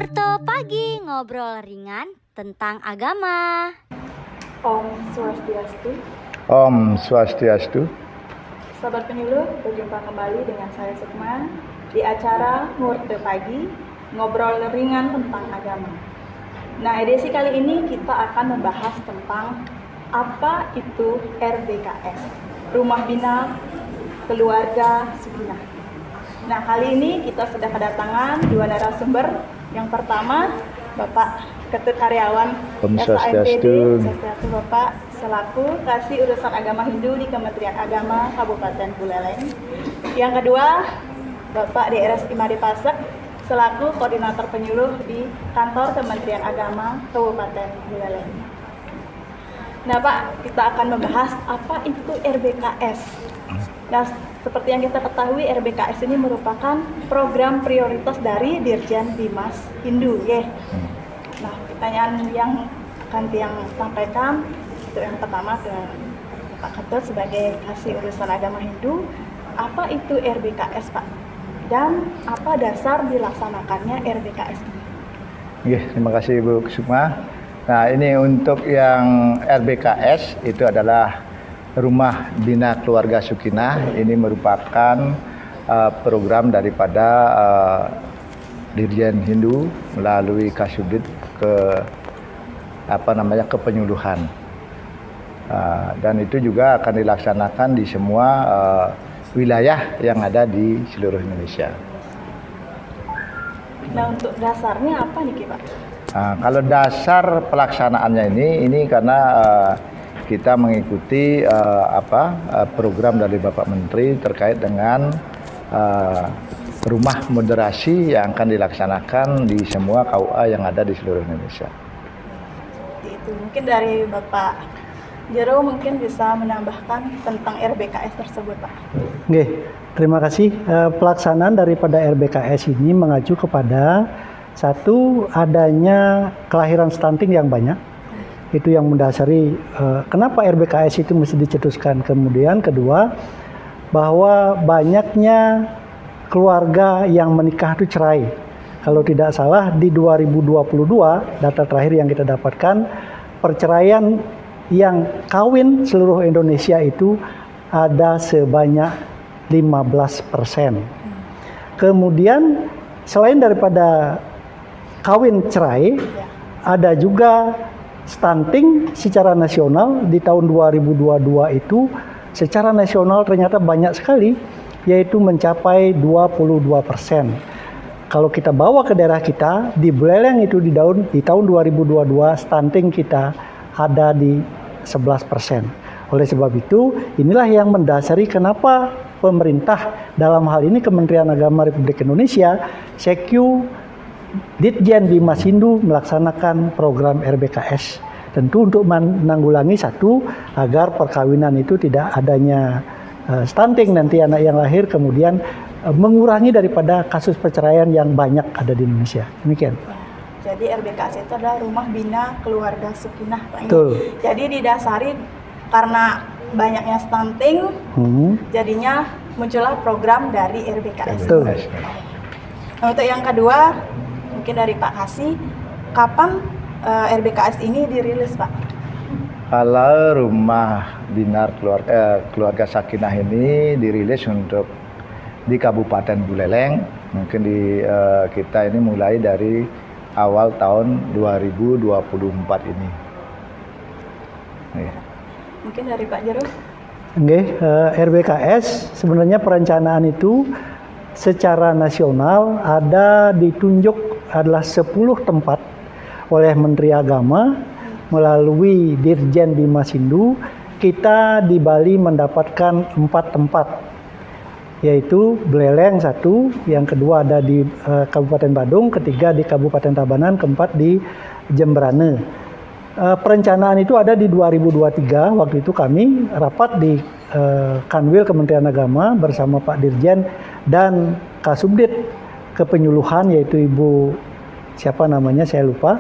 Murto Pagi, ngobrol ringan tentang agama. Om Swastiastu. Om Swastiastu. Sahabat penyuluh, berjumpa kembali dengan saya Sukma di acara Murto Pagi, ngobrol ringan tentang agama. Nah, edisi kali ini kita akan membahas tentang apa itu RBKS, Rumah Bina Keluarga Sukinah. Nah, kali ini kita sudah kedatangan dua narasumber. Yang pertama, Bapak Ketut Aryawan Swastiastu. Bapak selaku Kasih Urusan Agama Hindu di Kementerian Agama Kabupaten Buleleng. Yang kedua, Bapak DRS Imade Pasek selaku Koordinator Penyuluh di Kantor Kementerian Agama Kabupaten Buleleng. Nah, Pak, kita akan membahas apa itu RBKS. Nah, seperti yang kita ketahui, RBKS ini merupakan program prioritas dari Dirjen Bimas Hindu, ya. Nah, pertanyaan yang akan Tiang sampaikan itu yang pertama ke Pak Ketut sebagai Kasih Urusan Agama Hindu, apa itu RBKS, Pak? Dan apa dasar dilaksanakannya RBKS ini? Terima kasih Ibu Sukma. Nah, ini untuk yang RBKS itu adalah Rumah Bina Keluarga Sukinah. Ini merupakan program daripada Dirjen Hindu melalui Kasubdit kepenyuluhan. Dan itu juga akan dilaksanakan di semua wilayah yang ada di seluruh Indonesia. Nah, untuk dasarnya apa nih, Pak? Kalau dasar pelaksanaannya ini karena kita mengikuti program dari Bapak Menteri terkait dengan rumah moderasi yang akan dilaksanakan di semua KUA yang ada di seluruh Indonesia. Itu mungkin dari Bapak Jero mungkin bisa menambahkan tentang RBKS tersebut, Pak. Terima kasih. Pelaksanaan daripada RBKS ini mengacu kepada satu, adanya kelahiran stunting yang banyak. Itu yang mendasari kenapa RBKS itu mesti dicetuskan. Kemudian kedua, bahwa banyaknya keluarga yang menikah itu cerai. Kalau tidak salah di 2022 data terakhir yang kita dapatkan, perceraian yang kawin seluruh Indonesia itu ada sebanyak 15%. Kemudian selain daripada kawin cerai, ada juga stunting secara nasional di tahun 2022 itu secara nasional ternyata banyak sekali, yaitu mencapai 22%. Kalau kita bawa ke daerah kita, di Buleleng itu di tahun 2022 stunting kita ada di 11%. Oleh sebab itu, inilah yang mendasari kenapa pemerintah dalam hal ini Kementerian Agama Republik Indonesia, Sekyu Ditjen Bimas Hindu melaksanakan program RBKS. Tentu untuk menanggulangi satu, agar perkawinan itu tidak adanya stunting nanti anak yang lahir, kemudian mengurangi daripada kasus perceraian yang banyak ada di Indonesia. Demikian. Jadi RBKS itu adalah Rumah Bina Keluarga Sukinah, Pak. Betul. Jadi didasari karena banyaknya stunting, jadinya muncullah program dari RBKS. Betul. Nah, untuk yang kedua, mungkin dari Pak Kasih, kapan RBKS ini dirilis, Pak? Kalau Rumah Bina Keluarga Sakinah ini dirilis untuk di Kabupaten Buleleng, mungkin di kita ini mulai dari awal tahun 2024 ini. Mungkin dari Pak Jero? RBKS sebenarnya perencanaan itu secara nasional ada ditunjuk adalah 10 tempat oleh Menteri Agama melalui Dirjen Bimas Hindu. Kita di Bali mendapatkan 4 tempat, yaitu Buleleng 1, yang kedua ada di Kabupaten Badung, ketiga di Kabupaten Tabanan, keempat di Jemberane. Perencanaan itu ada di 2023. Waktu itu kami rapat di Kanwil Kementerian Agama bersama Pak Dirjen dan Kasubdit Kepenyuluhan, yaitu Ibu siapa namanya saya lupa,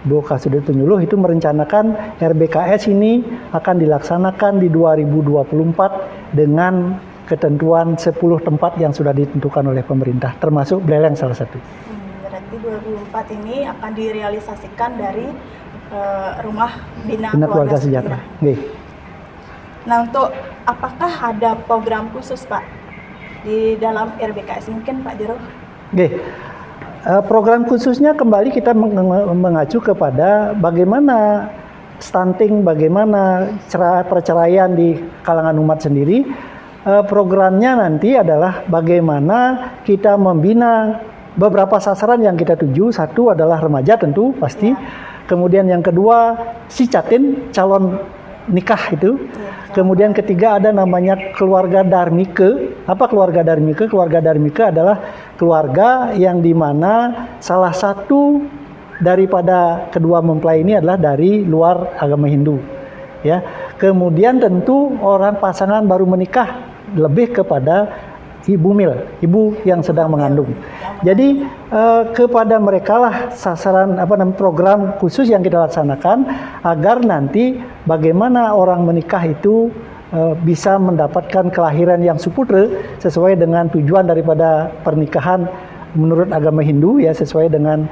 Bu Kasubdit Penyuluh, itu merencanakan RBKS ini akan dilaksanakan di 2024 dengan ketentuan 10 tempat yang sudah ditentukan oleh pemerintah, termasuk Buleleng salah satu. Berarti berarti 2004 ini akan direalisasikan dari rumah bina keluarga sejahtera. Nggih. Nah, untuk apakah ada program khusus Pak di dalam RBKS mungkin Pak Jero? Oke. Program khususnya kembali kita mengacu kepada bagaimana stunting, bagaimana perceraian di kalangan umat sendiri. Programnya nanti adalah bagaimana kita membina beberapa sasaran yang kita tuju. Satu adalah remaja tentu pasti. Kemudian yang kedua si catin, calon nikah itu. Kemudian ketiga ada namanya keluarga Dharmika. Apa keluarga Dharmika? Keluarga Dharmika adalah keluarga yang dimana salah satu daripada kedua mempelai ini adalah dari luar agama Hindu. Ya. Kemudian tentu orang pasangan baru menikah lebih kepada ibu mil, ibu yang sedang mengandung. Jadi kepada mereka lah sasaran program khusus yang kita laksanakan agar nanti bagaimana orang menikah itu bisa mendapatkan kelahiran yang suputra sesuai dengan tujuan daripada pernikahan menurut agama Hindu ya, sesuai dengan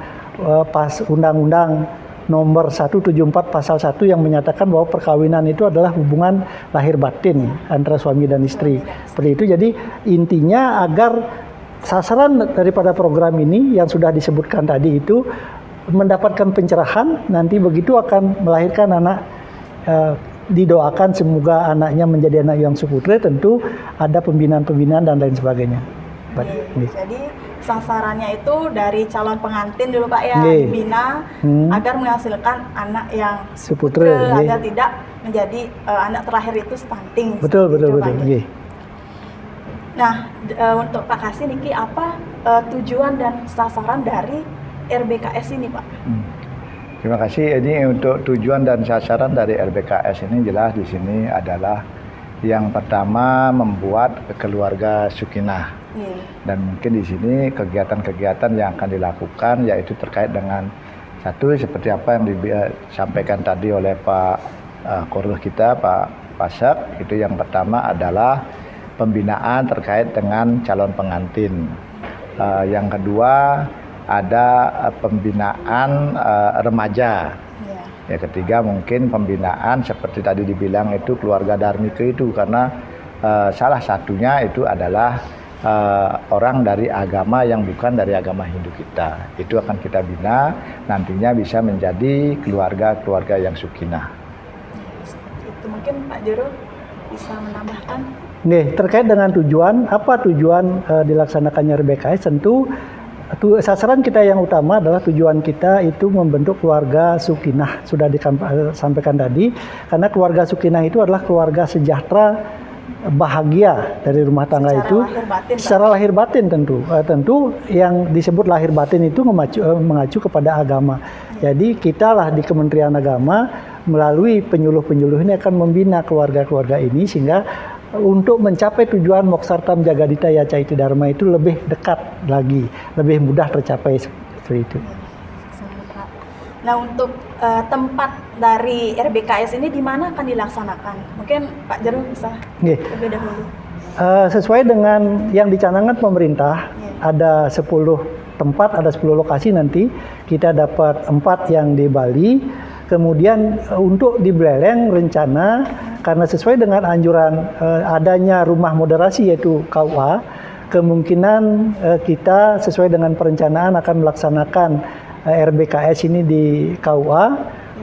pas Undang-Undang nomor 174 pasal 1 yang menyatakan bahwa perkawinan itu adalah hubungan lahir batin antara suami dan istri. Seperti itu. Jadi intinya agar sasaran daripada program ini yang sudah disebutkan tadi itu mendapatkan pencerahan, nanti begitu akan melahirkan anak, didoakan semoga anaknya menjadi anak yang suputra, tentu ada pembinaan-pembinaan dan lain sebagainya. Jadi sasarannya itu dari calon pengantin dulu Pak ya, dibina agar menghasilkan anak yang suputra agar tidak menjadi anak terakhir itu stunting. Betul. Nah, untuk Pak Kasih niki apa tujuan dan sasaran dari RBKS ini Pak? Terima kasih. Ini untuk tujuan dan sasaran dari RBKS ini jelas di sini adalah yang pertama membuat keluarga sakinah. Dan mungkin di sini kegiatan-kegiatan yang akan dilakukan yaitu terkait dengan satu seperti apa yang disampaikan tadi oleh Pak Koruh kita, Pak Pasak. Itu yang pertama adalah pembinaan terkait dengan calon pengantin. Yang kedua ada pembinaan remaja. Ya, ketiga mungkin pembinaan seperti tadi dibilang itu keluarga Dharmika itu karena salah satunya itu adalah orang dari agama yang bukan dari agama Hindu kita. Itu akan kita bina, nantinya bisa menjadi keluarga-keluarga yang sakinah. Seperti itu mungkin Pak Jero bisa menambahkan. Terkait dengan tujuan, apa tujuan dilaksanakannya RBKS, tentu sasaran kita yang utama adalah tujuan kita itu membentuk keluarga sakinah, sudah disampaikan tadi, karena keluarga sakinah itu adalah keluarga sejahtera, bahagia dari rumah tangga secara lahir batin tentu yang disebut lahir batin itu mengacu kepada agama. Jadi kita lah di Kementerian Agama melalui penyuluh-penyuluh ini akan membina keluarga-keluarga ini sehingga untuk mencapai tujuan Moksartam Jagadita Yaca Iti Dharma itu lebih dekat lagi, lebih mudah tercapai seperti itu. Nah, untuk tempat dari RBKS ini di mana akan dilaksanakan? Mungkin Pak Jero bisa lebih dahulu. Sesuai dengan yang dicanangkan pemerintah, ada 10 tempat, ada 10 lokasi nanti. Kita dapat 4 yang di Bali. Kemudian untuk di Buleleng rencana karena sesuai dengan anjuran adanya rumah moderasi yaitu KUA, kemungkinan kita sesuai dengan perencanaan akan melaksanakan RBKS ini di KUA.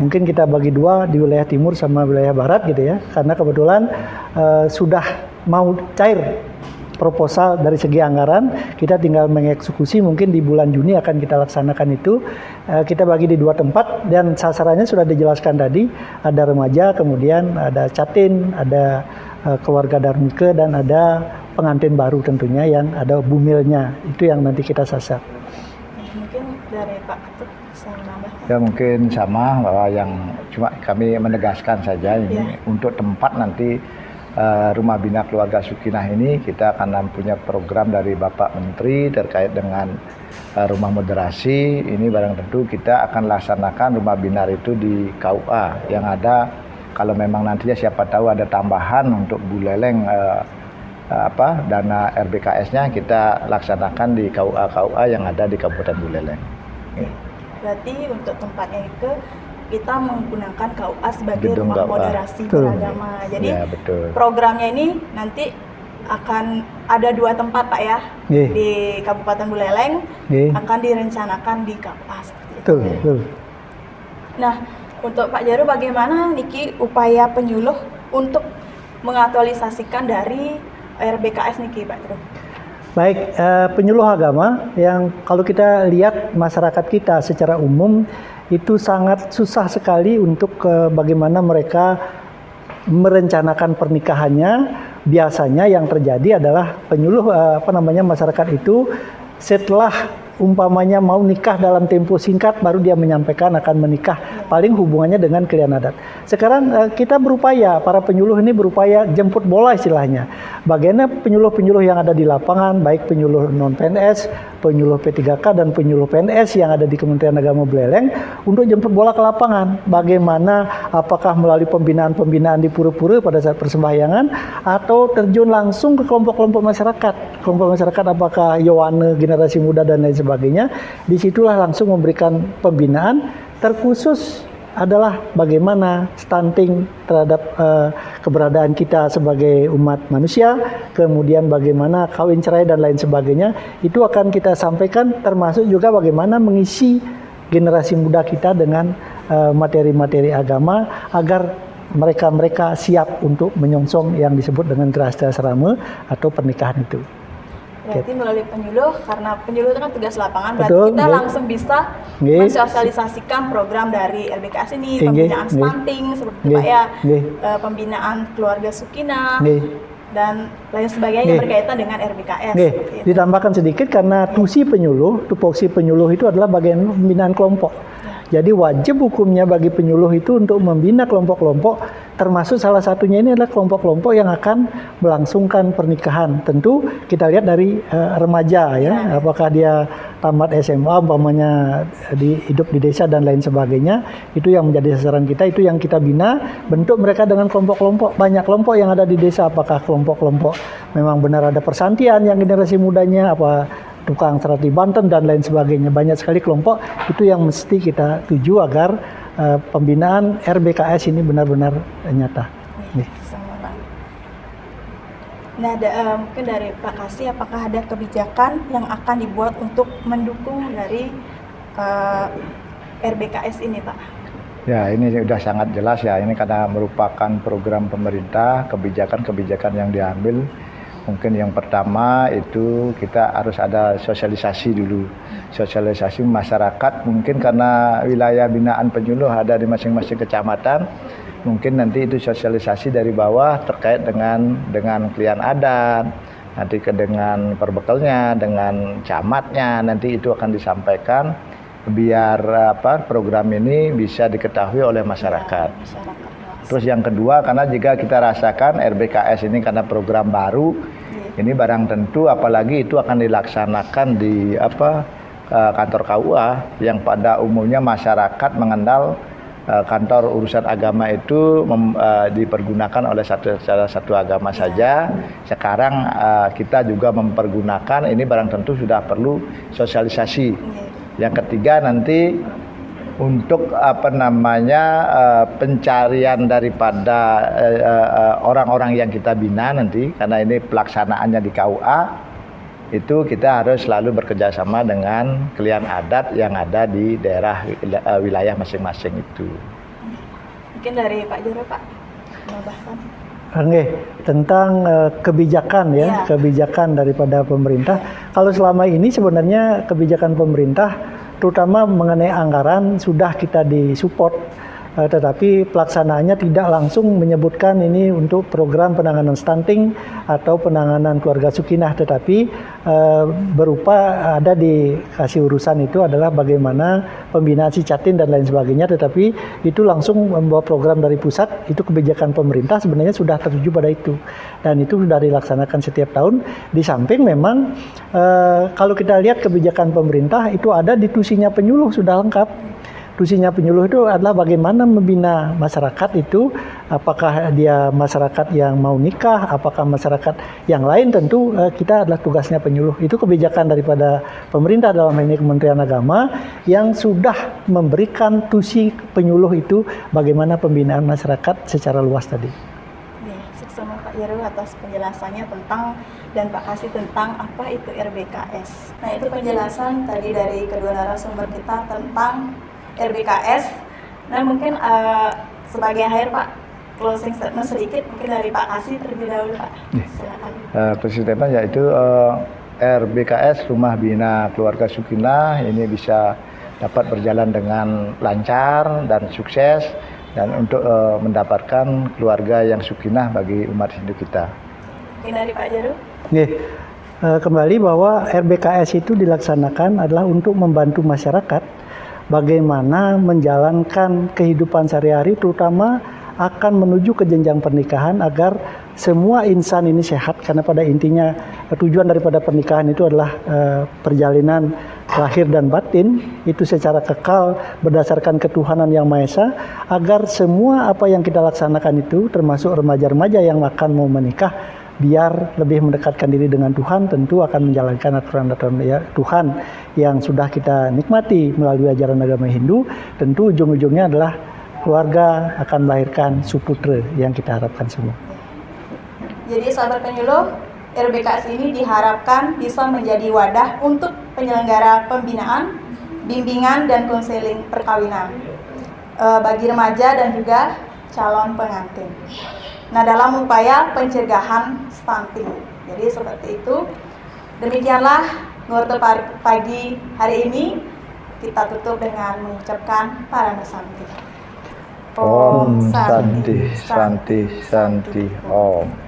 Mungkin kita bagi dua di wilayah timur sama wilayah barat gitu ya. Karena kebetulan sudah mau cair proposal dari segi anggaran, kita tinggal mengeksekusi, mungkin di bulan Juni akan kita laksanakan itu. Kita bagi di 2 tempat dan sasarannya sudah dijelaskan tadi, ada remaja, kemudian ada catin, ada keluarga Dharmika, dan ada pengantin baru tentunya yang ada bumilnya, itu yang nanti kita sasar. Mungkin dari Pak Ketut bisa menambahkan? Ya mungkin sama, bahwa yang cuma kami menegaskan saja ini untuk tempat nanti Rumah Bina Keluarga Sakinah ini kita akan punya program dari Bapak Menteri terkait dengan rumah moderasi. Ini barang tentu kita akan laksanakan rumah bina itu di KUA yang ada. Kalau memang nantinya siapa tahu ada tambahan untuk Buleleng dana RBKS-nya kita laksanakan di KUA yang ada di Kabupaten Buleleng. Berarti untuk tempatnya itu kita menggunakan KUA sebagai Gedung rumah KUA. moderasi Betul. beragama. Jadi Ya, betul. programnya ini nanti akan ada 2 tempat Pak ya, Nggih. di Kabupaten Buleleng Nggih. akan direncanakan di KUA seperti itu. Betul, betul. Nah, untuk Pak Jaru bagaimana niki upaya penyuluh untuk mengaktualisasikan dari RBKS niki Pak Jaru? Baik, penyuluh agama yang kalau kita lihat masyarakat kita secara umum itu sangat susah sekali untuk bagaimana mereka merencanakan pernikahannya. Biasanya yang terjadi adalah penyuluh masyarakat itu setelah umpamanya mau nikah dalam tempo singkat baru dia menyampaikan akan menikah, paling hubungannya dengan klien adat. Sekarang kita berupaya, para penyuluh ini berupaya jemput bola istilahnya. Bagaimana penyuluh-penyuluh yang ada di lapangan, baik penyuluh non-PNS, penyuluh P3K dan penyuluh PNS yang ada di Kementerian Agama Buleleng untuk jemput bola ke lapangan. Bagaimana, apakah melalui pembinaan-pembinaan di pura-pura pada saat persembahyangan atau terjun langsung ke kelompok-kelompok masyarakat. Kelompok masyarakat apakah Yowane, generasi muda dan lain sebagainya. Disitulah langsung memberikan pembinaan terkhusus adalah bagaimana stunting terhadap keberadaan kita sebagai umat manusia, kemudian bagaimana kawin cerai dan lain sebagainya, itu akan kita sampaikan, termasuk juga bagaimana mengisi generasi muda kita dengan materi-materi agama agar mereka siap untuk menyongsong yang disebut dengan geras serama atau pernikahan itu. Berarti melalui penyuluh, karena penyuluh itu kan tugas lapangan, berarti Betul, kita nggih. langsung bisa Nggih. mensosialisasikan program dari RBKS ini, Nggih, pembinaan nggih. stunting seperti itu Nggih, Pak ya, nggih. Pembinaan keluarga Sukinah Nih, dan lain sebagainya yang Nggih. berkaitan dengan RBKS. Nih, Seperti itu. ditambahkan sedikit karena tupoksi penyuluh itu adalah bagian pembinaan kelompok. Jadi wajib hukumnya bagi penyuluh itu untuk membina kelompok-kelompok, termasuk salah satunya ini adalah kelompok-kelompok yang akan melangsungkan pernikahan. Tentu kita lihat dari remaja ya, apakah dia tamat SMA, umpamanya hidup di desa dan lain sebagainya, itu yang menjadi sasaran kita, itu yang kita bina, bentuk mereka dengan kelompok-kelompok. Banyak kelompok yang ada di desa, apakah kelompok-kelompok memang benar ada persantian yang generasi mudanya, apa tukang serat di Banten dan lain sebagainya. Banyak sekali kelompok itu yang mesti kita tuju agar pembinaan RBKS ini benar-benar nyata. Nih. Sama Pak. Nah, mungkin dari Pak Kasih, apakah ada kebijakan yang akan dibuat untuk mendukung dari RBKS ini Pak? Ya, ini sudah sangat jelas ya. Ini karena merupakan program pemerintah, kebijakan-kebijakan yang diambil. Mungkin yang pertama itu kita harus ada sosialisasi dulu. Sosialisasi masyarakat, mungkin karena wilayah binaan penyuluh ada di masing-masing kecamatan. Mungkin nanti itu sosialisasi dari bawah terkait dengan klien adat, nanti dengan perbekalnya, dengan camatnya, nanti itu akan disampaikan biar program ini bisa diketahui oleh masyarakat. Terus yang kedua, karena jika kita rasakan RBKS ini karena program baru, ini barang tentu apalagi itu akan dilaksanakan di kantor KUA yang pada umumnya masyarakat mengenal kantor urusan agama itu dipergunakan oleh salah satu agama saja. Sekarang kita juga mempergunakan, ini barang tentu sudah perlu sosialisasi. Yang ketiga nanti untuk pencarian daripada orang-orang yang kita bina nanti, karena ini pelaksanaannya di KUA, itu kita harus selalu bekerjasama dengan klien adat yang ada di daerah wilayah masing-masing itu. Mungkin dari Pak Jaru Pak, menambahkan. Oke, tentang kebijakan ya, kebijakan daripada pemerintah. Kalau selama ini sebenarnya kebijakan pemerintah terutama mengenai anggaran sudah kita disupport, tetapi pelaksanaannya tidak langsung menyebutkan ini untuk program penanganan stunting atau penanganan keluarga Sukinah, tetapi berupa ada dikasih urusan itu adalah bagaimana pembinaan si Catin dan lain sebagainya, tetapi itu langsung membawa program dari pusat, itu kebijakan pemerintah sebenarnya sudah tertuju pada itu dan itu sudah dilaksanakan setiap tahun. Di samping memang kalau kita lihat kebijakan pemerintah itu ada di tusinya penyuluh sudah lengkap. Tusinya penyuluh itu adalah bagaimana membina masyarakat itu, apakah dia masyarakat yang mau nikah, apakah masyarakat yang lain, tentu kita adalah tugasnya penyuluh. Itu kebijakan daripada pemerintah dalam hal ini Kementerian Agama yang sudah memberikan tusi penyuluh itu bagaimana pembinaan masyarakat secara luas tadi. Sukses Pak Yeru atas penjelasannya tentang dan Pak Kasih tentang apa itu RBKS. Nah, itu penjelasan tadi dari kedua narasumber kita tentang RBKS. Nah, mungkin sebagai akhir Pak, closing statement sedikit mungkin dari Pak Kasih terlebih dahulu Pak. Silakan. Closing statement yaitu RBKS Rumah Bina Keluarga Sukinah ini bisa dapat berjalan dengan lancar dan sukses dan untuk mendapatkan keluarga yang sukinah bagi umat Hindu kita. Mungkin dari Pak Yeru. Kembali bahwa RBKS itu dilaksanakan adalah untuk membantu masyarakat bagaimana menjalankan kehidupan sehari-hari, terutama akan menuju ke jenjang pernikahan agar semua insan ini sehat, karena pada intinya tujuan daripada pernikahan itu adalah perjalanan lahir dan batin itu secara kekal berdasarkan ketuhanan yang Maha Esa, agar semua apa yang kita laksanakan itu termasuk remaja-remaja yang akan mau menikah biar lebih mendekatkan diri dengan Tuhan, tentu akan menjalankan aturan-aturan Tuhan yang sudah kita nikmati melalui ajaran agama Hindu. Tentu ujung-ujungnya adalah keluarga akan melahirkan suputra yang kita harapkan semua. Jadi sahabat penyuluh, RBKS ini diharapkan bisa menjadi wadah untuk penyelenggara pembinaan, bimbingan dan konseling perkawinan bagi remaja dan juga calon pengantin. Nah, dalam upaya pencegahan stunting. Jadi seperti itu. Demikianlah Ngorto pagi hari ini. Kita tutup dengan mengucapkan Paramasanti. Om Santi Santi Santi Om.